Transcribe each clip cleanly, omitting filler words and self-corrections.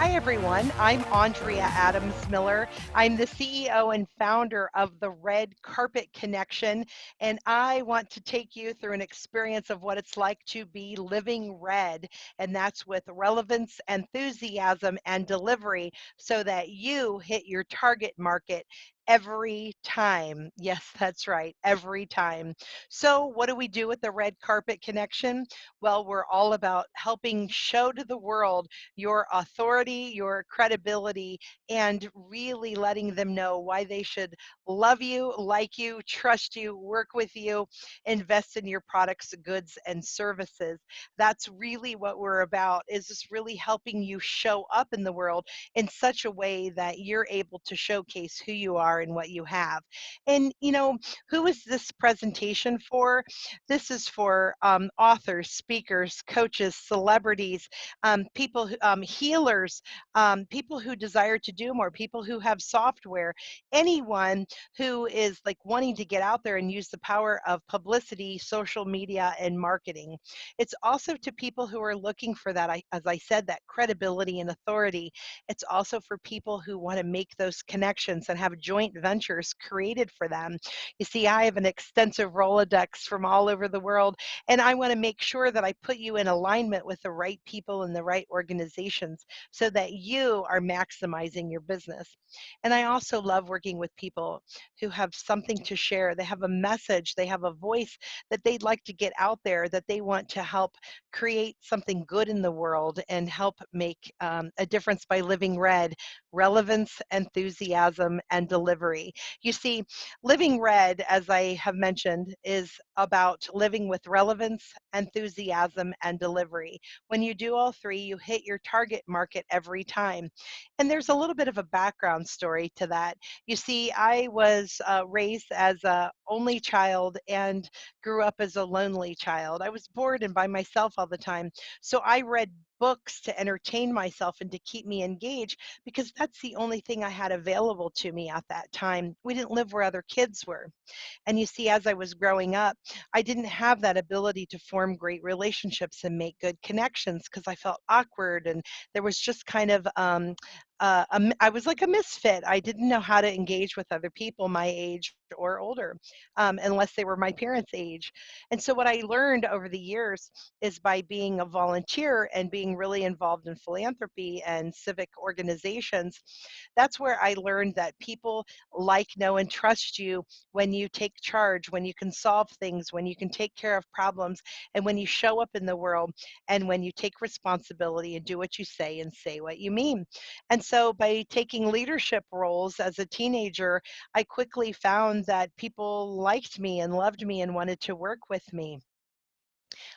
Hi, everyone. I'm Andrea Adams Miller. I'm the CEO and founder of the Red Carpet Connection, and I want to take you through an experience of what it's like to be living red. And that's with relevance, enthusiasm, and delivery so that you hit your target market every time. Yes, that's right, every time. So, what do we do with the Red Carpet Connection? Well, we're all about helping show to the world your authority, your credibility, and really letting them know why they should love you, like you, trust you, work with you, invest in your products, goods, and services. That's really what we're about, is just really helping you show up in the world in such a way that you're able to showcase who you are and what you have. And, who is this presentation for? This is for authors, speakers, coaches, celebrities, people, healers, people who desire to do more, people who have software, anyone who is like wanting to get out there and use the power of publicity, social media, and marketing. It's also to people who are looking for that, as I said, that credibility and authority. It's also for people who want to make those connections and have joint ventures created for them. You see, I have an extensive Rolodex from all over the world, and I want to make sure that I put you in alignment with the right people and the right organizations so that you are maximizing your business. And I also love working with people who have something to share. They have a message, they have a voice that they'd like to get out there, that they want to help create something good in the world and help make a difference by living red: relevance, enthusiasm, and delivery. You see, living red, as I have mentioned, is about living with relevance, enthusiasm, and delivery. When you do all three, you hit your target market every time. And there's a little bit of a background story to that. You see, I was raised as a only child and grew up as a lonely child. I was bored and by myself all the time. So I read books to entertain myself and to keep me engaged because that's the only thing I had available to me at that time. We didn't live where other kids were. And you see, as I was growing up, I didn't have that ability to form great relationships and make good connections because I felt awkward, and there was just kind of I was like a misfit. I didn't know how to engage with other people my age or older, unless they were my parents' age. And so, what I learned over the years is by being a volunteer and being really involved in philanthropy and civic organizations, that's where I learned that people like, know, and trust you when you take charge, when you can solve things, when you can take care of problems, and when you show up in the world, and when you take responsibility and do what you say and say what you mean. And so, by taking leadership roles as a teenager, I quickly found that people liked me and loved me and wanted to work with me.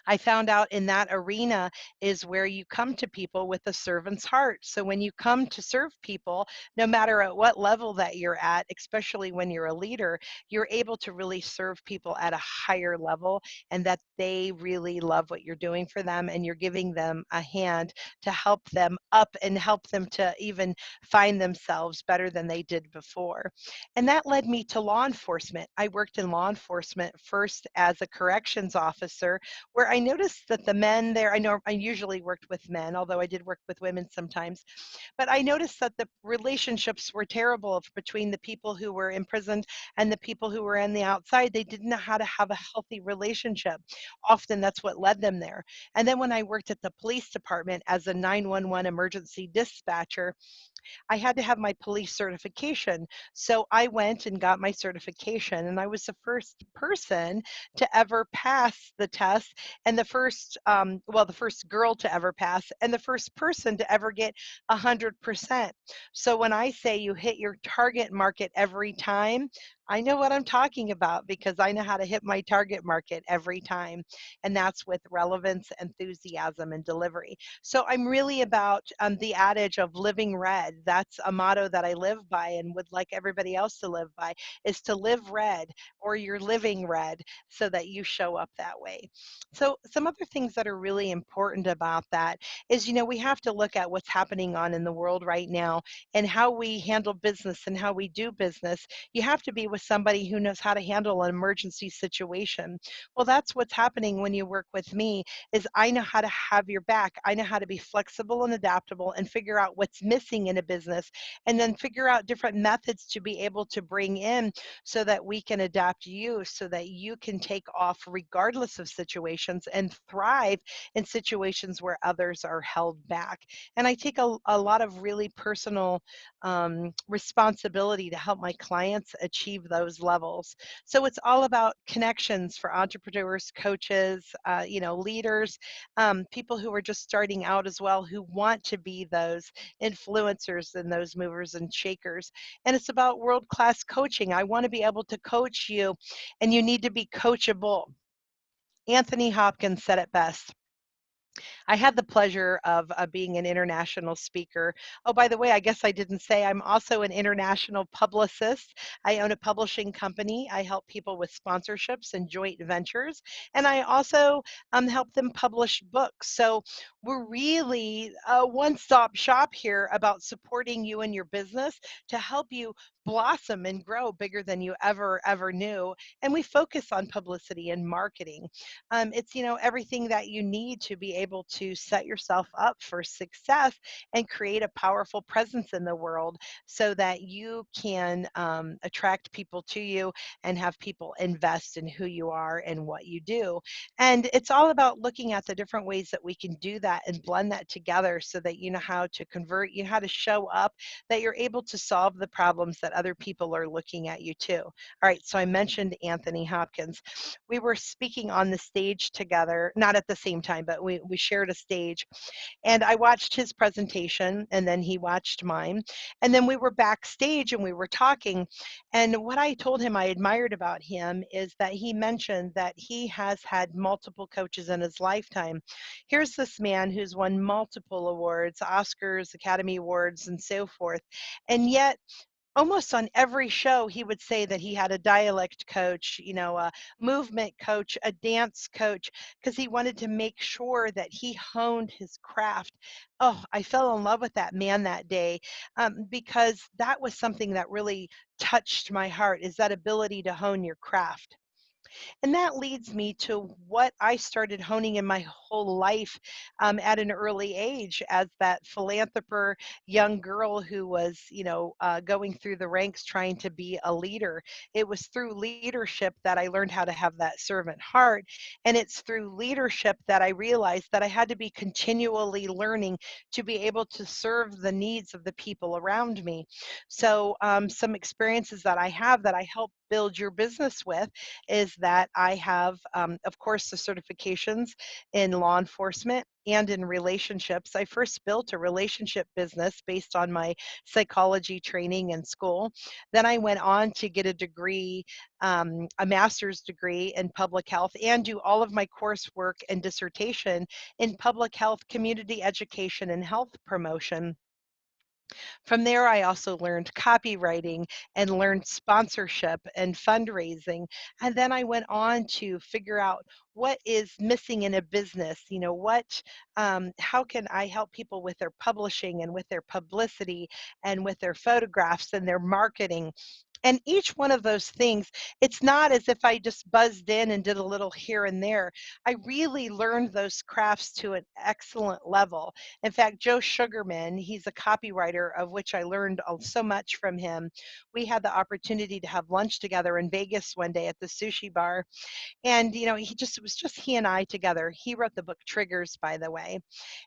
I found out in that arena is where you come to people with a servant's heart. So when you come to serve people, no matter at what level that you're at, especially when you're a leader, you're able to really serve people at a higher level, and that they really love what you're doing for them, and you're giving them a hand to help them up and help them to even find themselves better than they did before. And that led me to law enforcement. I worked in law enforcement first as a corrections officer, where I noticed that the men there, I know I usually worked with men, although I did work with women sometimes, but I noticed that the relationships were terrible between the people who were imprisoned and the people who were in the outside. They didn't know how to have a healthy relationship. Often that's what led them there. And then when I worked at the police department as a 911 emergency dispatcher, I had to have my police certification. So I went and got my certification, and I was the first person to ever pass the test, and the first, well, the first girl to ever pass, and the first person to ever get 100%. So when I say you hit your target market every time, I know what I'm talking about because I know how to hit my target market every time. And that's with relevance, enthusiasm, and delivery. So I'm really about the adage of living red. That's a motto that I live by and would like everybody else to live by, is to live red, or you're living red, so that you show up that way. So some other things that are really important about that is, we have to look at what's happening on in the world right now and how we handle business and how we do business. You have to be with somebody who knows how to handle an emergency situation. Well, that's what's happening when you work with me is I know how to have your back. I know how to be flexible and adaptable and figure out what's missing in a business and then figure out different methods to be able to bring in so that we can adapt you so that you can take off regardless of situations and thrive in situations where others are held back. And I take a lot of really personal responsibility to help my clients achieve those levels. So it's all about connections for entrepreneurs, coaches, leaders, people who are just starting out as well, who want to be those influencers and those movers and shakers. And it's about world class coaching. I want to be able to coach you, and you need to be coachable. Anthony Hopkins said it best. I had the pleasure of being an international speaker. Oh, by the way, I guess I didn't say I'm also an international publicist. I own a publishing company. I help people with sponsorships and joint ventures, and I also help them publish books. So we're really a one-stop shop here about supporting you and your business to help you blossom and grow bigger than you ever knew. And we focus on publicity and marketing. It's, everything that you need to be able to set yourself up for success and create a powerful presence in the world so that you can attract people to you and have people invest in who you are and what you do. And it's all about looking at the different ways that we can do that and blend that together so that you know how to convert, you know how to show up, that you're able to solve the problems that other people are looking at you too. All right, so I mentioned Anthony Hopkins. We were speaking on the stage together, not at the same time, but we shared a stage. And I watched his presentation and then he watched mine. And then we were backstage and we were talking. And what I told him I admired about him is that he mentioned that he has had multiple coaches in his lifetime. Here's this man who's won multiple awards, Oscars, Academy Awards, and so forth. And yet, almost on every show, he would say that he had a dialect coach, a movement coach, a dance coach, because he wanted to make sure that he honed his craft. Oh, I fell in love with that man that day because that was something that really touched my heart is that ability to hone your craft. And that leads me to what I started honing in my whole life at an early age as that philanthropist young girl who was, going through the ranks trying to be a leader. It was through leadership that I learned how to have that servant heart. And it's through leadership that I realized that I had to be continually learning to be able to serve the needs of the people around me. So, some experiences that I have that I help build your business with is that I have, of course, the certifications in law enforcement and in relationships. I first built a relationship business based on my psychology training in school. Then I went on to get a degree, a master's degree in public health, and do all of my coursework and dissertation in public health, community education, and health promotion. From there, I also learned copywriting and learned sponsorship and fundraising. And then I went on to figure out what is missing in a business. How can I help people with their publishing and with their publicity and with their photographs and their marketing? And each one of those things, it's not as if I just buzzed in and did a little here and there. I really learned those crafts to an excellent level. In fact, Joe Sugarman, he's a copywriter of which I learned so much from him. We had the opportunity to have lunch together in Vegas one day at the sushi bar. And, it was just he and I together. He wrote the book Triggers, by the way.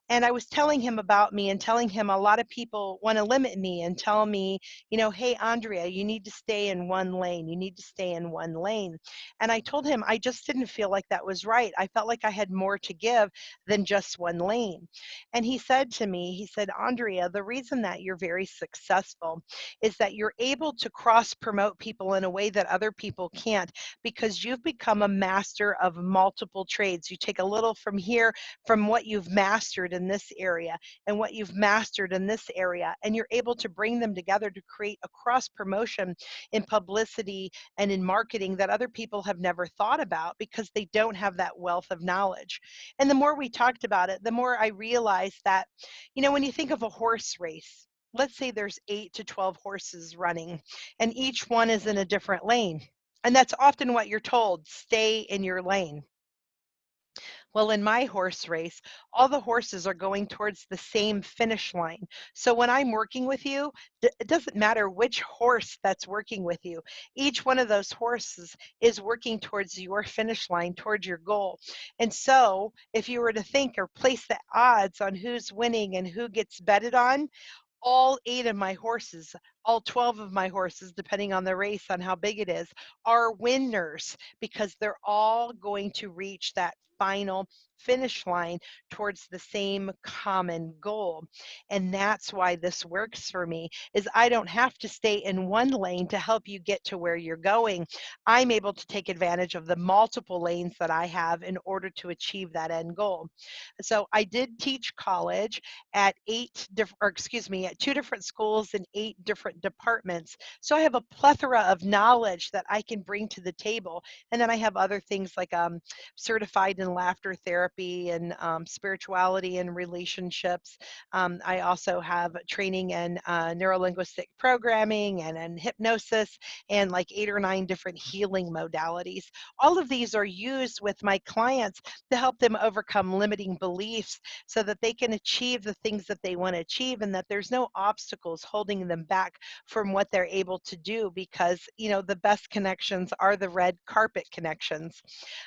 And I was telling him about me and telling him a lot of people want to limit me and tell me, hey, Andrea, you need to stay in one lane. You need to stay in one lane. And I told him I just didn't feel like that was right. I felt like I had more to give than just one lane. And he said to me, he said, Andrea, the reason that you're very successful is that you're able to cross promote people in a way that other people can't because you've become a master of multiple trades. You take a little from here, from what you've mastered in this area and what you've mastered in this area, and you're able to bring them together to create a cross promotion in publicity and in marketing that other people have never thought about because they don't have that wealth of knowledge. And the more we talked about it, the more I realized that, when you think of a horse race, let's say there's 8 to 12 horses running, and each one is in a different lane. And that's often what you're told, stay in your lane. Well, in my horse race, all the horses are going towards the same finish line. So when I'm working with you, it doesn't matter which horse that's working with you. Each one of those horses is working towards your finish line, towards your goal. And so if you were to think or place the odds on who's winning and who gets betted on, all 8 of my horses, all 12 of my horses, depending on the race, on how big it is, are winners because they're all going to reach that final finish line towards the same common goal. And that's why this works for me is I don't have to stay in one lane to help you get to where you're going. I'm able to take advantage of the multiple lanes that I have in order to achieve that end goal. So I did teach college at at 2 different schools in 8 different departments. So I have a plethora of knowledge that I can bring to the table. And then I have other things like certified in laughter therapy and spirituality and relationships. I also have training in neurolinguistic programming and in hypnosis and like 8 or 9 different healing modalities. All of these are used with my clients to help them overcome limiting beliefs so that they can achieve the things that they want to achieve and that there's no obstacles holding them back from what they're able to do because, the best connections are the red carpet connections.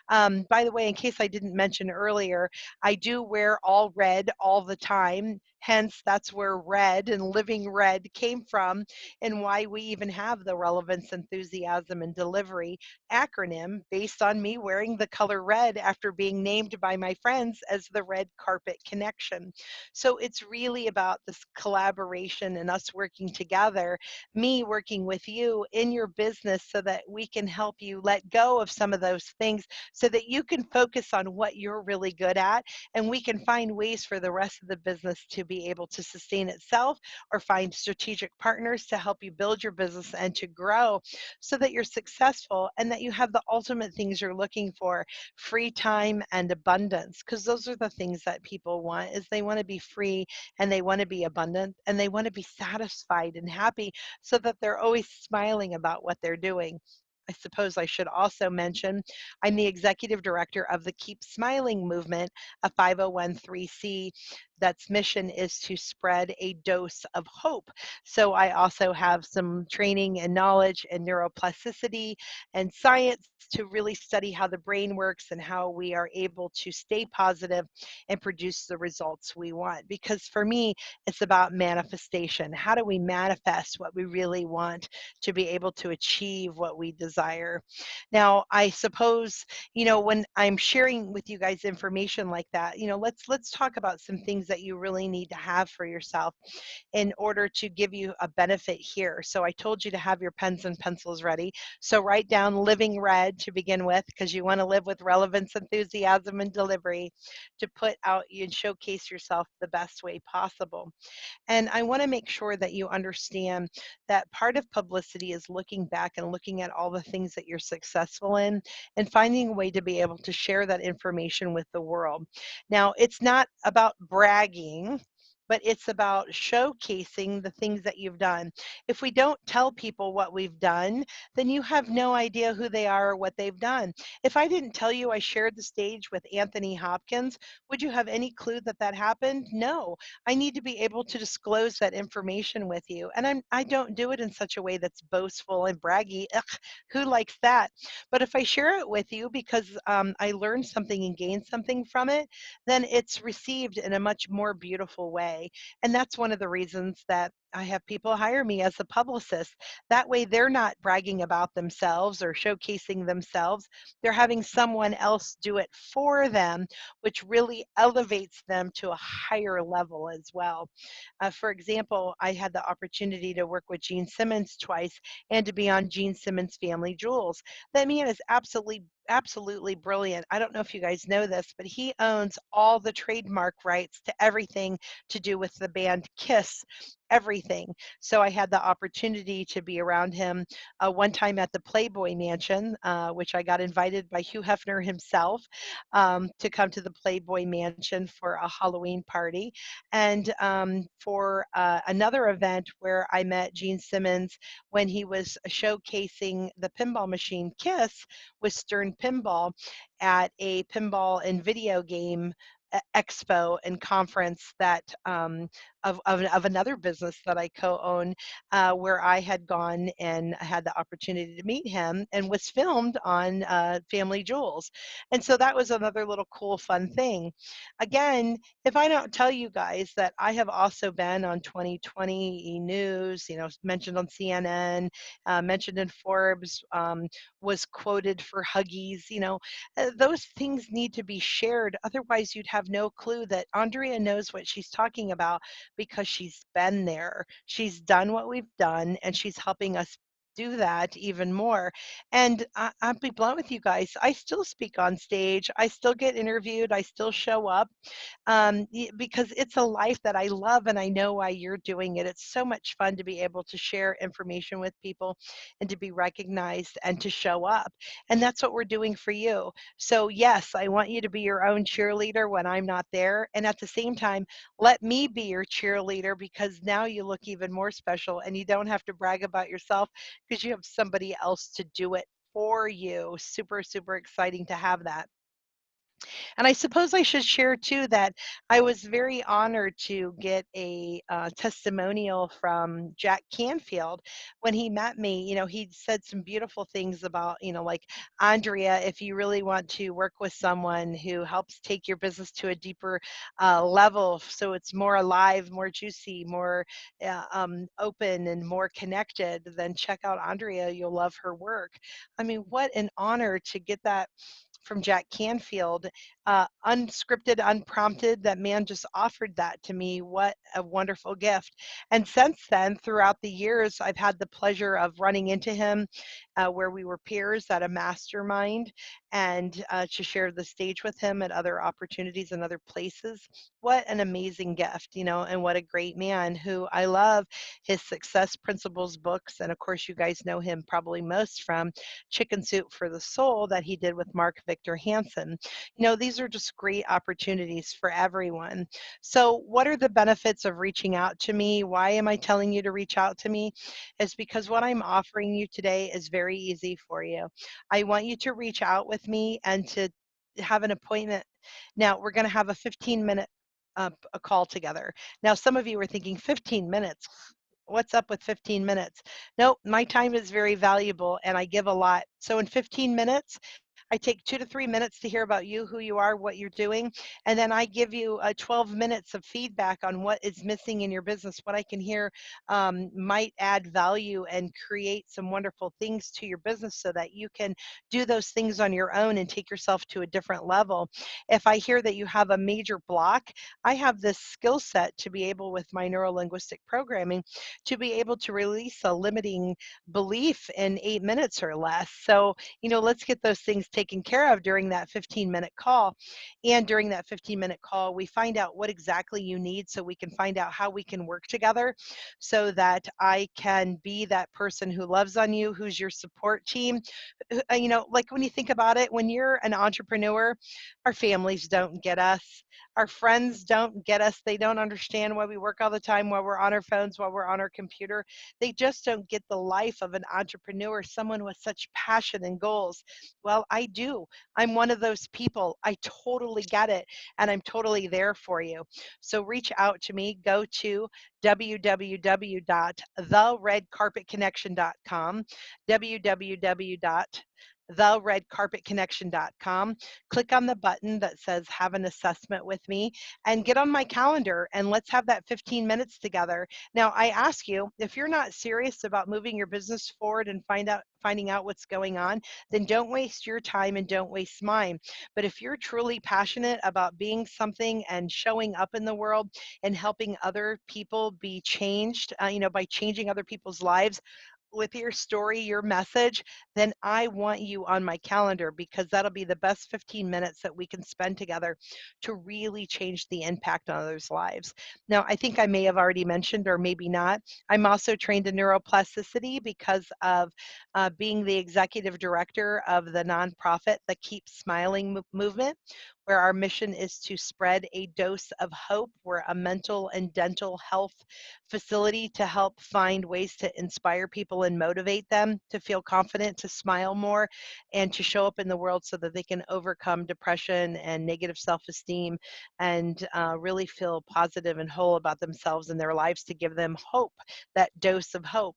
By the way, in case I didn't mention earlier, I do wear all red all the time. Hence, that's where red and living red came from, and why we even have the relevance, enthusiasm, and delivery acronym based on me wearing the color red after being named by my friends as the red carpet connection. So it's really about this collaboration and us working together, me working with you in your business so that we can help you let go of some of those things so that you can focus on what you're really good at and we can find ways for the rest of the business to be able to sustain itself or find strategic partners to help you build your business and to grow so that you're successful and that you have the ultimate things you're looking for, free time and abundance, because those are the things that people want is they want to be free and they want to be abundant and they want to be satisfied and happy so that they're always smiling about what they're doing. I suppose I should also mention I'm the executive director of the Keep Smiling Movement, a 501(c) that's mission is to spread a dose of hope. So I also have some training and knowledge in neuroplasticity and science to really study how the brain works and how we are able to stay positive and produce the results we want. Because for me, it's about manifestation. How do we manifest what we really want to be able to achieve what we desire? Now, I suppose, when I'm sharing with you guys information like that, let's talk about some things that you really need to have for yourself in order to give you a benefit here. So I told you to have your pens and pencils ready. So write down living red to begin with because you want to live with relevance, enthusiasm, and delivery to put out and showcase yourself the best way possible. And I want to make sure that you understand that part of publicity is looking back and looking at all the things that you're successful in and finding a way to be able to share that information with the world. Now, it's not about bragging. But it's about showcasing the things that you've done. If we don't tell people what we've done, then you have no idea who they are or what they've done. If I didn't tell you I shared the stage with Anthony Hopkins, would you have any clue that that happened? No. I need to be able to disclose that information with you. And I don't do it in such a way that's boastful and braggy. Ugh, who likes that? But if I share it with you because I learned something and gained something from it, then it's received in a much more beautiful way. And that's one of the reasons that I have people hire me as a publicist. That way they're not bragging about themselves or showcasing themselves. They're having someone else do it for them, which really elevates them to a higher level as well. For example, I had the opportunity to work with Gene Simmons twice and to be on Gene Simmons' Family Jewels. That man is absolutely brilliant. I don't know if you guys know this, but he owns all the trademark rights to everything to do with the band Kiss. everything. So I had the opportunity to be around him one time at the Playboy Mansion, which I got invited by Hugh Hefner himself to come to the Playboy Mansion for a Halloween party. And for another event where I met Gene Simmons when he was showcasing the pinball machine Kiss with Stern Pinball at a pinball and video game expo and conference that of another business that I co-own, where I had gone and had the opportunity to meet him and was filmed on Family Jewels. And so that was another little cool, fun thing. Again, if I don't tell you guys that I have also been on 2020 News, mentioned on CNN, mentioned in Forbes, was quoted for Huggies, those things need to be shared. Otherwise, you'd have no clue that Andrea knows what she's talking about because she's been there. She's done what we've done, and she's helping us do that even more. And I'll be blunt with you guys. I still speak on stage. I still get interviewed. I still show up because it's a life that I love and I know why you're doing it. It's so much fun to be able to share information with people and to be recognized and to show up. And that's what we're doing for you. So, yes, I want you to be your own cheerleader when I'm not there. And at the same time, let me be your cheerleader because now you look even more special and you don't have to brag about yourself because you have somebody else to do it for you. Super, super exciting to have that. And I suppose I should share too that I was very honored to get a testimonial from Jack Canfield when he met me. He said some beautiful things about, like Andrea, if you really want to work with someone who helps take your business to a deeper level, so it's more alive, more juicy, more open, and more connected, then check out Andrea. You'll love her work. I mean, what an honor to get that from Jack Canfield, unscripted, unprompted. That man just offered that to me. What a wonderful gift. And since then, throughout the years, I've had the pleasure of running into him where we were peers at a mastermind and to share the stage with him at other opportunities and other places. What an amazing gift, and what a great man who I love his Success Principles books. And of course, you guys know him probably most from Chicken Soup for the Soul that he did with Mark Victor Hansen. These are just great opportunities for everyone. So, what are the benefits of reaching out to me? Why am I telling you to reach out to me? Is because what I'm offering you today is very easy for you. I want you to reach out with me and to have an appointment. Now, we're going to have a 15-minute a call together. Now, some of you are thinking 15 minutes. What's up with 15 minutes? Nope, my time is very valuable and I give a lot. So in 15 minutes, I take 2 to 3 minutes to hear about you, who you are, what you're doing, and then I give you 12 minutes of feedback on what is missing in your business, what I can hear might add value and create some wonderful things to your business so that you can do those things on your own and take yourself to a different level. If I hear that you have a major block, I have this skill set to be able, with my neuro-linguistic programming, to be able to release a limiting belief in 8 minutes or less. So, let's get those things taken care of during that 15-minute call. And during that 15-minute call, we find out what exactly you need so we can find out how we can work together so that I can be that person who loves on you, who's your support team. Like when you think about it, when you're an entrepreneur, our families don't get us. Our friends don't get us. They don't understand why we work all the time, while we're on our phones, while we're on our computer. They just don't get the life of an entrepreneur, someone with such passion and goals. Well, I do. I'm one of those people. I totally get it, and I'm totally there for you. So reach out to me. Go to www.theredcarpetconnection.com, www.theredcarpetconnection.com. Click on the button that says have an assessment with me and get on my calendar and let's have that 15 minutes together. Now, I ask you, if you're not serious about moving your business forward and finding out what's going on, then don't waste your time and don't waste mine. But if you're truly passionate about being something and showing up in the world and helping other people be changed, by changing other people's lives, with your story, your message, then I want you on my calendar because that'll be the best 15 minutes that we can spend together to really change the impact on others' lives. Now, I think I may have already mentioned, or maybe not, I'm also trained in neuroplasticity because of being the executive director of the nonprofit, the Keep Smiling movement, where our mission is to spread a dose of hope. We're a mental and dental health facility to help find ways to inspire people and motivate them to feel confident, to smile more, and to show up in the world so that they can overcome depression and negative self esteem and really feel positive and whole about themselves and their lives, to give them hope, that dose of hope.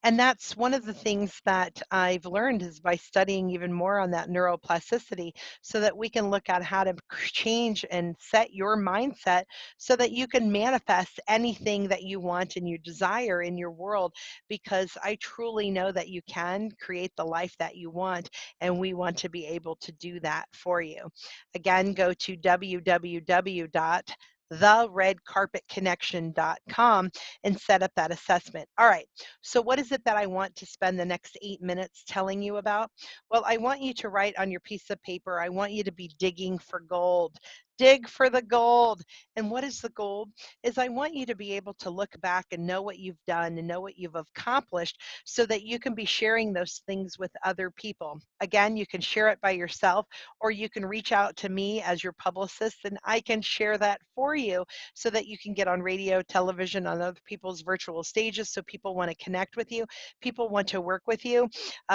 And that's one of the things that I've learned is by studying even more on that neuroplasticity so that we can look at how to change and set your mindset so that you can manifest anything that you want and you desire in your world, because I truly know that you can create the life that you want, and we want to be able to do that for you. Again, go to www.theredcarpetconnection.com and set up that assessment. All right. So, what is it that I want to spend the next 8 minutes telling you about? Well, I want you to write on your piece of paper. I want you to be digging for gold. Dig for the gold. And what is the gold? Is I want you to be able to look back and know what you've done and know what you've accomplished so that you can be sharing those things with other people. Again, you can share it by yourself, or you can reach out to me as your publicist and I can share that for you so that you can get on radio, television, on other people's virtual stages. So people want to connect with you. People want to work with you,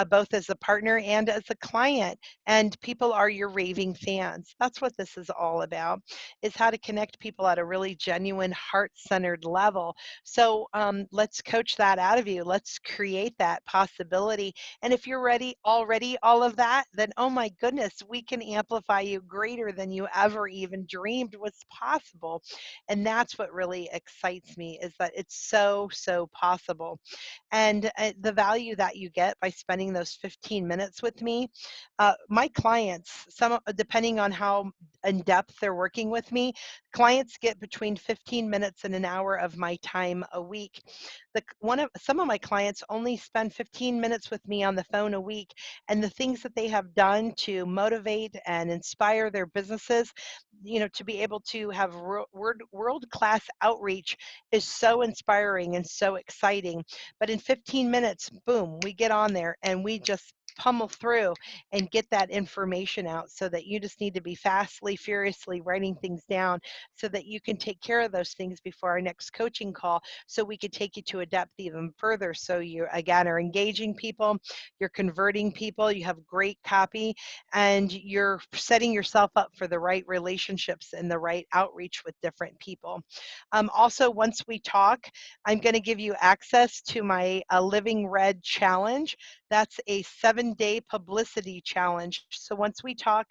both as a partner and as a client. And people are your raving fans. That's what this is all about, is how to connect people at a really genuine, heart-centered level. So let's coach that out of you. Let's create that possibility. And if you're ready already, all of that, then oh my goodness, we can amplify you greater than you ever even dreamed was possible. And that's what really excites me, is that it's so possible. And the value that you get by spending those 15 minutes with me, my clients, depending on how in depth they're working with me, clients get between 15 minutes and an hour of my time a week. Some of my clients only spend 15 minutes with me on the phone a week, and the things that they have done to motivate and inspire their businesses, to be able to have world class outreach is so inspiring and so exciting. But in 15 minutes, boom, we get on there and we just pummel through and get that information out, so that you just need to be fastly, furiously writing things down so that you can take care of those things before our next coaching call, so we could take you to a depth even further. So you, again, are engaging people, you're converting people, you have great copy, and you're setting yourself up for the right relationships and the right outreach with different people. Also, once we talk, I'm going to give you access to my Living Red challenge. That's a 7-day publicity challenge. So once we talk,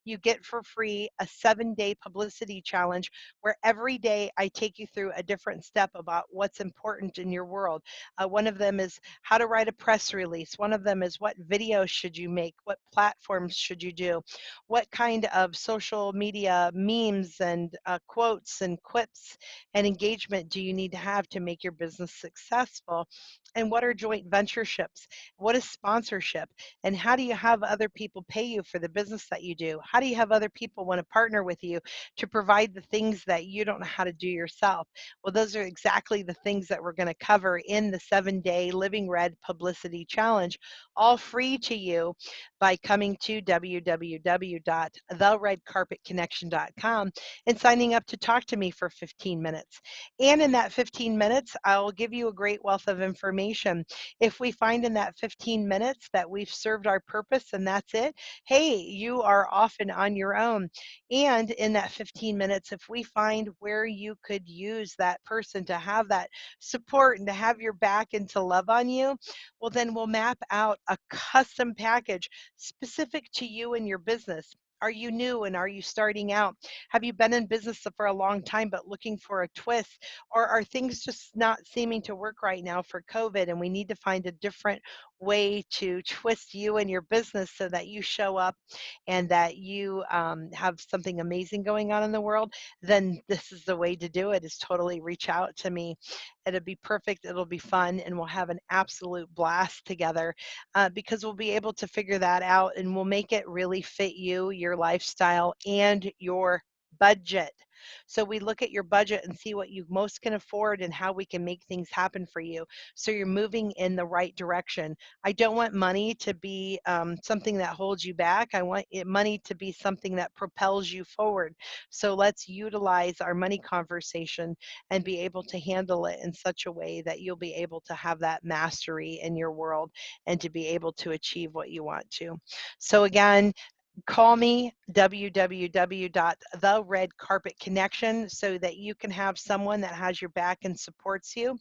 you get for free a 7-day publicity challenge where every day I take you through a different step about what's important in your world. One of them is how to write a press release. One of them is what videos should you make? What platforms should you do? What kind of social media memes and quotes and quips and engagement do you need to have to make your business successful? And what are joint ventureships? What is sponsorship? And how do you have other people pay you for the business that you do? How do you have other people want to partner with you to provide the things that you don't know how to do yourself? Well, those are exactly the things that we're going to cover in the 7-day Living Red Publicity Challenge, all free to you by coming to www.theredcarpetconnection.com and signing up to talk to me for 15 minutes. And in that 15 minutes, I'll give you a great wealth of information. If we find in that 15 minutes that we've served our purpose and that's it, hey, you are off and on your own. And in that 15 minutes, if we find where you could use that person to have that support and to have your back and to love on you, well, then we'll map out a custom package specific to you and your business. Are you new and are you starting out? Have you been in business for a long time but looking for a twist? Or are things just not seeming to work right now for COVID and we need to find a different way to twist you and your business so that you show up and that you have something amazing going on in the world? Then this is the way to do it, is totally reach out to me. It'll be perfect, it'll be fun, and we'll have an absolute blast together, because we'll be able to figure that out and we'll make it really fit you, your lifestyle, and your budget. So we look at your budget and see what you most can afford and how we can make things happen for you. So you're moving in the right direction. I don't want money to be something that holds you back. I want money to be something that propels you forward. So let's utilize our money conversation and be able to handle it in such a way that you'll be able to have that mastery in your world and to be able to achieve what you want to. So again, call me www.theredcarpetconnection so that you can have someone that has your back and supports you.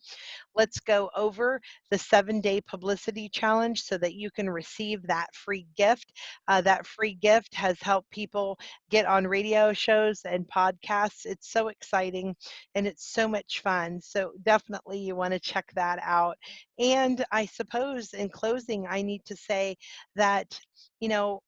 Let's go over the 7-day publicity challenge so that you can receive that free gift. That free gift has helped people get on radio shows and podcasts. It's so exciting and it's so much fun. So definitely you want to check that out. And I suppose in closing, I need to say that, you know,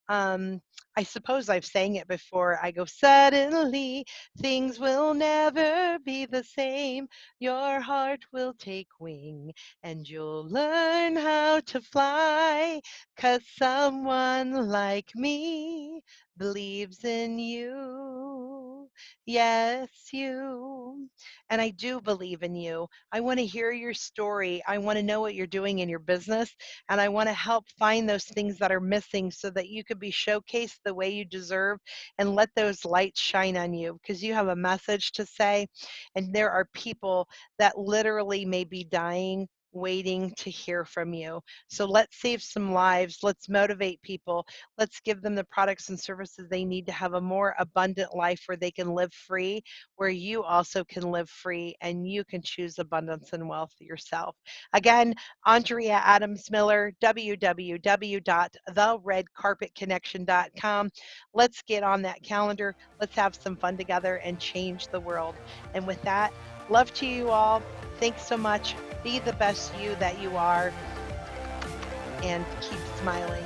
I suppose I've sang it before. I go, suddenly things will never be the same. Your heart will take wing and you'll learn how to fly, 'cause someone like me believes in you. Yes, you. And I do believe in you. I want to hear your story. I want to know what you're doing in your business, and I want to help find those things that are missing so that you could be showcased the way you deserve and let those lights shine on you, because you have a message to say, and there are people that literally may be dying waiting to hear from you. So let's save some lives. Let's motivate people. Let's give them the products and services they need to have a more abundant life where they can live free, where you also can live free and you can choose abundance and wealth yourself. Again, Andrea Adams Miller, www.theredcarpetconnection.com. Let's get on that calendar. Let's have some fun together and change the world. And with that, love to you all. Thanks so much. Be the best you that you are and keep smiling.